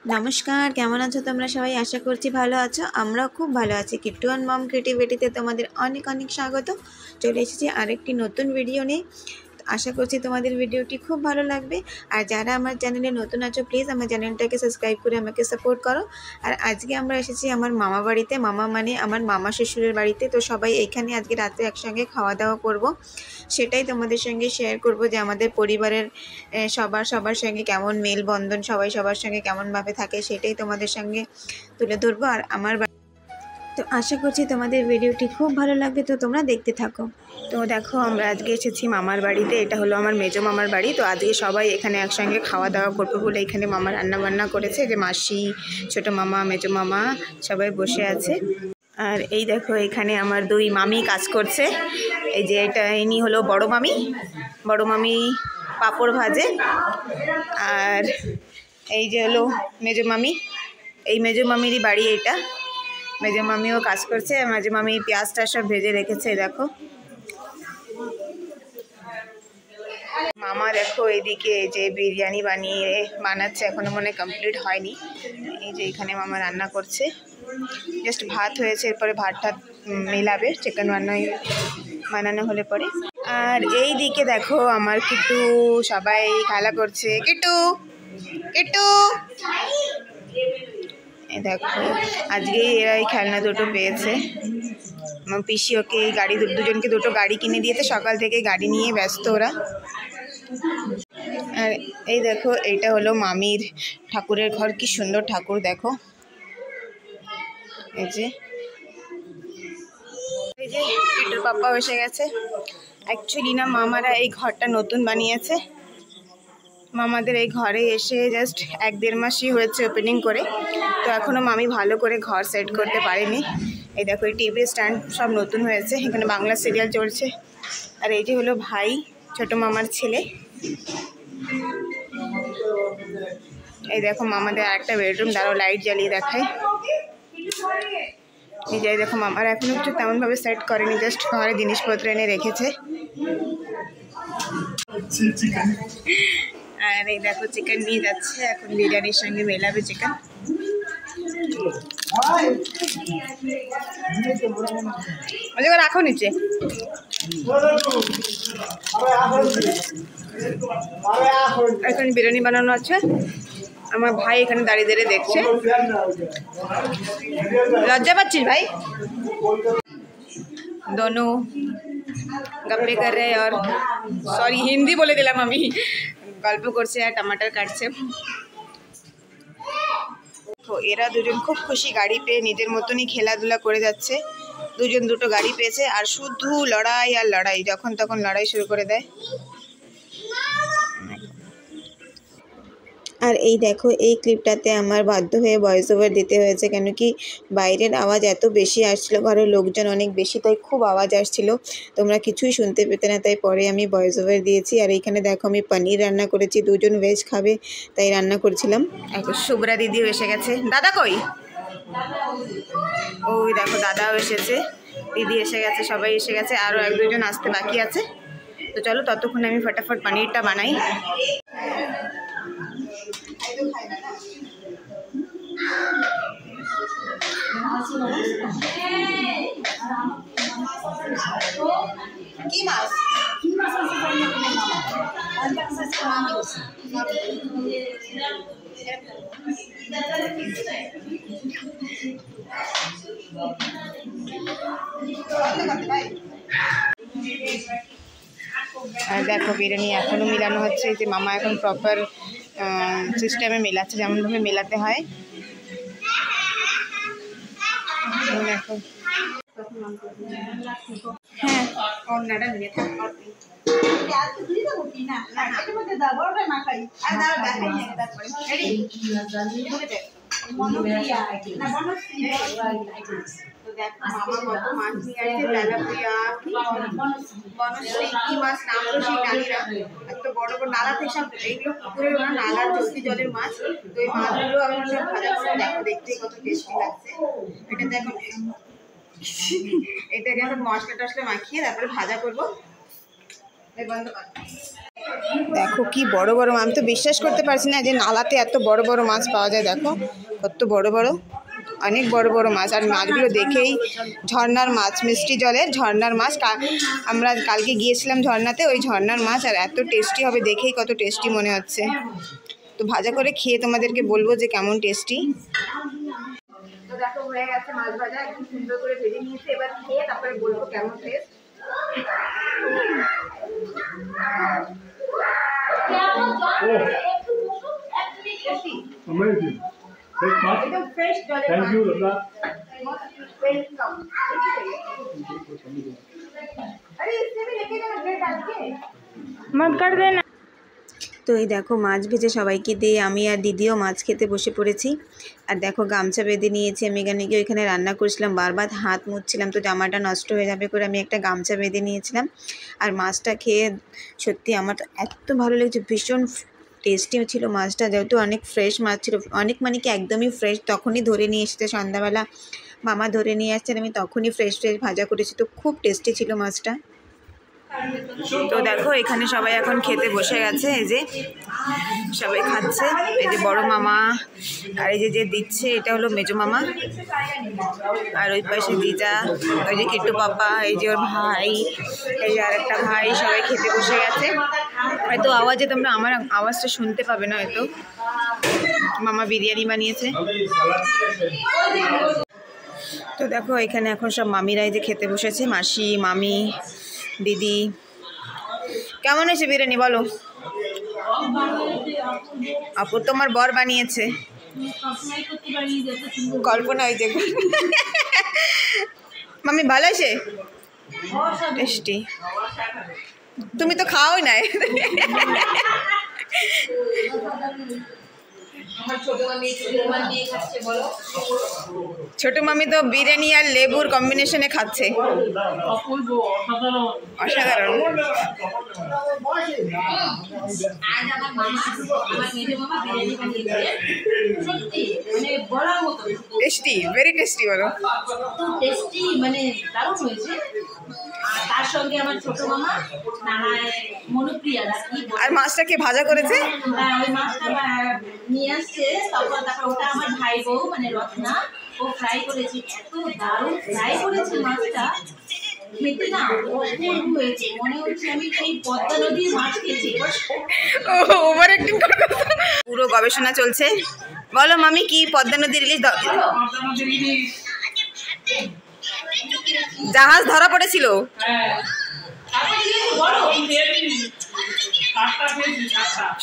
নমস্কার, কেমন আছো তোমরা সবাই? আশা করছি ভালো আছো। আমরাও খুব ভালো আছি। কিট্টু অ্যান্ড মম ক্রিয়েটিভিটিতে তোমাদের অনেক অনেক স্বাগত। চলে এসেছি আরেকটি নতুন ভিডিও নিয়ে। আশা করছি তোমাদের ভিডিওটি খুব ভালো লাগবে। আর যারা আমার চ্যানেলে নতুন আছো, প্লিজ আমার চ্যানেলটাকে সাবস্ক্রাইব করে আমাকে সাপোর্ট করো। আর আজকে আমরা এসেছি আমার মামা বাড়িতে, মামা মানে আমার মামা শ্বশুরের বাড়িতে। তো সবাই এখানে আজকে রাতে একসঙ্গে খাওয়া দাওয়া করব। সেটাই তোমাদের সঙ্গে শেয়ার করব যে আমাদের পরিবারের সবার সঙ্গে কেমন মেলবন্ধন, সবাই সবার সঙ্গে কেমনভাবে থাকে, সেটাই তোমাদের সঙ্গে তুলে ধরবো। আর তো আশা করছি তোমাদের ভিডিওটি খুব ভালো লাগবে, তো তোমরা দেখতে থাকো। তো দেখো, আমরা আজকে এসেছি মামার বাড়িতে। এটা হলো আমার মেজো মামার বাড়ি। তো আজকে সবাই এখানে একসঙ্গে খাওয়া দাওয়া করবো বলে এখানে মামা রান্না বান্না করেছে। যে মাসি, ছোটো মামা, মেজো মামা সবাই বসে আছে। আর এই দেখো, এখানে আমার দুই মামি কাজ করছে। এই যে ইনি হলো বড় মামি পাঁপড় ভাজে। আর এই যে হলো মেজো মামি, এই মেজো মামিরই বাড়ি এটা। মেজো মামিও কাজ করছে। মেজো মামি পেঁয়াজটা সব ভেজে রেখেছে। দেখো মামা, দেখো এইদিকে যে বিরিয়ানি বানাচ্ছে, এখনো মনে কমপ্লিট হয়নি। এই যে এখানে মামা রান্না করছে। জাস্ট ভাত হয়েছে, এরপরে ভাতটা মেলাবে, চিকেন বানানো হলে পরে। আর এই দিকে দেখো আমার কিট্টু, সবাই খেলা করছে। কিট্টু এই দেখো, আজকে এরা এই খেলনা দুটো পেয়েছে। আমার পিসি ওকে এই দুজনকে দুটো গাড়ি কিনে দিয়েছে। সকাল থেকে গাড়ি নিয়ে ব্যস্ত ওরা। আর এই দেখো, এইটা হলো মামির ঠাকুরের ঘর। কি সুন্দর ঠাকুর দেখো। এই যে কিট্টুর পাপ্পা এসে গেছে। অ্যাকচুয়ালি না, মামারা এই ঘরটা নতুন বানিয়েছে। মামাদের এই ঘরে এসে জাস্ট 1-1.5 মাসই হয়েছে ওপেনিং করে। তো এখনও মামি ভালো করে ঘর সেট করতে পারেনি। এই দেখো, এই টিভি স্ট্যান্ড সব নতুন হয়েছে। এখানে বাংলা সিরিয়াল চলছে। আর এই যে হলো ভাই, ছোট মামার ছেলে। এই দেখো মামাদের আরেকটা বেডরুম। দাঁড়াও লাইট জ্বালিয়ে দেখায়। এই যে দেখো, মামার এখনো কিছু তেমনভাবে সেট করেনি, জাস্ট ঘরে জিনিসপত্র এনে রেখেছে। আর এই দেখো, চিকেন নিয়ে যাচ্ছে, এখন বিরিয়ানির সঙ্গে মেলাবে চিকেন। রাখো নিচে। এখানে বিরিয়ানি বানানো আছে। আমার ভাই এখানে দাঁড়িয়ে দাঁড়িয়ে দেখছে। লজ্জা পাচ্ছিস ভাই? दोनों गप्पे कर रहे हैं। और सॉरी, हिंदी बोले दिलाम আমি। গল্প করছে আর টমাটার কাটছে। এরা দুজন খুব খুশি গাড়ি পেয়ে, নিজের মতনই খেলাধুলা করে যাচ্ছে। দুজন দুটো গাড়ি পেয়েছে আর শুধু লড়াই আর লড়াই, যখন তখন লড়াই শুরু করে দেয়। আর এই দেখো, এই ক্লিপটাতে আমার বাধ্য হয়ে ভয়েস ওভার দিতে হয়েছে, কেন কি বাইরের আওয়াজ এত বেশি আসছিল, ঘরের লোকজন অনেক বেশি, তাই খুব আওয়াজ আসছিল, তোমরা কিছুই শুনতে পেতে না, তাই পরে আমি ভয়েস ওভার দিয়েছি। আর এইখানে দেখো, আমি পনির রান্না করেছি, দুজন ভেজ খাবে তাই রান্না করেছিলাম। এখন শুভ্রা দিদিও এসে গেছে। দাদা কই? ওই দেখো, দাদাও এসেছে, দিদি এসে গেছে, সবাই এসে গেছে। আরও 1-2 জন আসতে বাকি আছে। তো চলো, ততক্ষণে আমি ফটাফট পনিরটা বানাই। কি মাছ? আর দেখো, বিরিয়ানি এখনও মিলানো হচ্ছে। যে মামা এখন প্রপার সিস্টেমে মেলাচ্ছে, যেমনভাবে মেলাতে হয়। দেখো, হ্যাঁ, অন্যটা নিয়ে থাক। তো দেখো মামা কত মাছ নিয়ে আসছে। তেলাপিয়া, বনশ্রী, কি মাছ নাম তো সেই জানি না। এত বড় বড় নালা থেকে সব, এইগুলো পুকুরের নালার চলতি জলের মাছ। তো এই মাছগুলো আমি সব ভাজা করে, দেখো দেখতে কত টেস্টি লাগছে। এটা দেখো, এটাকে এখন মশলা টশলা মাখিয়ে তারপরে ভাজা করবো। বন্ধ কর। দেখো কি বড় বড়, আমি তো বিশ্বাস করতে পারছি না যে নালাতে এত বড় বড় মাছ পাওয়া যায়। দেখো কত বড় বড়, অনেক বড় বড় মাছ। আর মাছগুলো দেখেই ঝর্নার মাছ, মিষ্টি জলের ঝর্নার মাছ। আমরা কালকে গিয়েছিলাম ঝর্নাতে, ওই ঝর্নার মাছ। আর এত টেস্টি হবে, দেখেই কত টেস্টি মনে হচ্ছে। তো ভাজা করে খেয়ে তোমাদেরকে বলবো যে কেমন টেস্টি। তো দেখো হয়ে গেছে মাছ ভাজা, একদম সুন্দর করে ভেজে নিয়েছে। এবার খেয়ে তারপরে বলবো কেমন test. Amazing. Fresh much. Thank you, Lata. मत कर देना। তো এই দেখো মাছ ভেজে সবাইকে দিয়ে আমি আর দিদিও মাছ খেতে বসে পড়েছি। আর দেখো গামছা বেঁধে নিয়েছি। আমি এখানে ওইখানে রান্না করছিলাম, বারবার হাত মুছছিলাম, তো জামাটা নষ্ট হয়ে যাবে করে আমি একটা গামছা বেঁধে নিয়েছিলাম। আর মাছটা খেয়ে সত্যি আমার তো এত ভালো লেগেছে, ভীষণ টেস্টি ছিল মাছটা। যেহেতু অনেক ফ্রেশ মাছ ছিল, অনেক মানে কি একদমই ফ্রেশ, তখনই ধরে নিয়ে এসেছে সন্ধ্যাবেলা, মামা ধরে নিয়ে আসছেন, আমি তখনই ফ্রেশ ভাজা করেছি। তো খুব টেস্টি ছিল মাছটা। তো দেখো এখানে সবাই এখন খেতে বসে গেছে, এই যে সবাই খাচ্ছে। এই যে বড় মামা, আর এই যে দিচ্ছে এটা হলো মেজো মামা, আর ওই পাশে দিদা, ওই যে কিট্টু পাপা, এই যে ওর ভাই, এই যে আরেকটা ভাই, সবাই খেতে বসে গেছে। হয়তো আওয়াজে তোমরা আমার আওয়াজটা শুনতে পাবে না হয়তো। মামা বিরিয়ানি বানিয়েছে। তো দেখো এখানে এখন সব মামিরাই যে খেতে বসেছে, মাসি, মামি, দিদি। কেমন হয়েছে বিরিয়ানি বলো? আপু তোমার বর বানিয়েছে, কল্পনা ওই দেখো। মামি ভালো হয়েছে? টেস্টি। তুমি তো খাওই নাই। ছোট মামি তো বিরিয়ানি আর লেবুর কম্বিনেশনে খাচ্ছে, অসাধারণ। Tasty, very tasty. বলো টেস্টি, মানে দারুণ হয়েছে। আর তার সঙ্গে আমার ছোট মামা মনুপ্রিয়া, আর মাছটা কে ভাজা করেছে? ওই মাছটা নিয়ে আসছে, তখন তারপর ওটা আমার ভাই বউ মানে রত্না, ও ফ্রাই করেছে। এত দারুণ ফ্রাই করেছে মাছটা, খেতে না অপূর্ব হয়েছে। মনে হচ্ছে আমি এই পদ্মা নদীর মাছ খেয়েছি। ওভার অ্যাক্টিং করে পুরো গবেষণা চলছে। বলো মামি কি পদ্মা নদীর ইলিশ? জাহাজ ধরা পড়েছিল।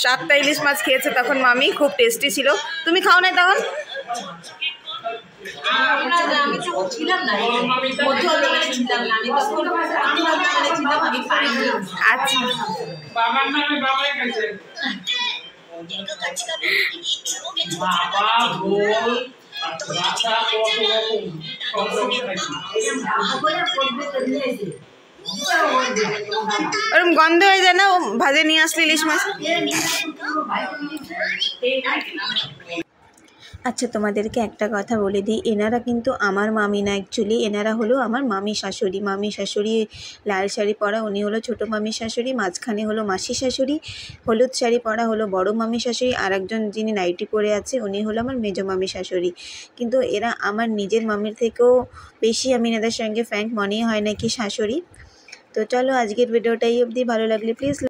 7টা ইলিশ মাছ খেয়েছে তখন মামি, খুব টেস্টি ছিল। তুমি খাও নাই তখন? আমি তো ছিলাম না, ছিলাম না আমি তখন, ছিলাম, আমি পাইনি। আচ্ছা, বাবার নামে বাবাই খাইছে। বাবা বল রাজা কত রকম সব রকম খাইছে। ওরকম গন্ধ হয়ে যায় না ও ভাজে নিয়ে আসলে ইলিশ মাছ? আচ্ছা তোমাদেরকে একটা কথা বলে দিই, এনারা কিন্তু আমার মামি না, অ্যাকচুয়ালি এনারা হলো আমার মামি শাশুড়ি। মামি শাশুড়ি লাল শাড়ি পরা, উনি হলো ছোটো মামি শাশুড়ি। মাঝখানে হলো মাসি শাশুড়ি, হলুদ শাড়ি পরা হলো বড় মামি শাশুড়ি। আর একজন যিনি নাইটি পরে আছে উনি হলো আমার মেজো মামি শাশুড়ি। কিন্তু এরা আমার নিজের মামির থেকেও বেশি, আমি এনাদের সঙ্গে ফ্র্যাঙ্ক মনেই হয় নাকি শাশুড়ি। তো চলো আজকের ভিডিওটা এই অবধি। ভালো লাগলে প্লিজ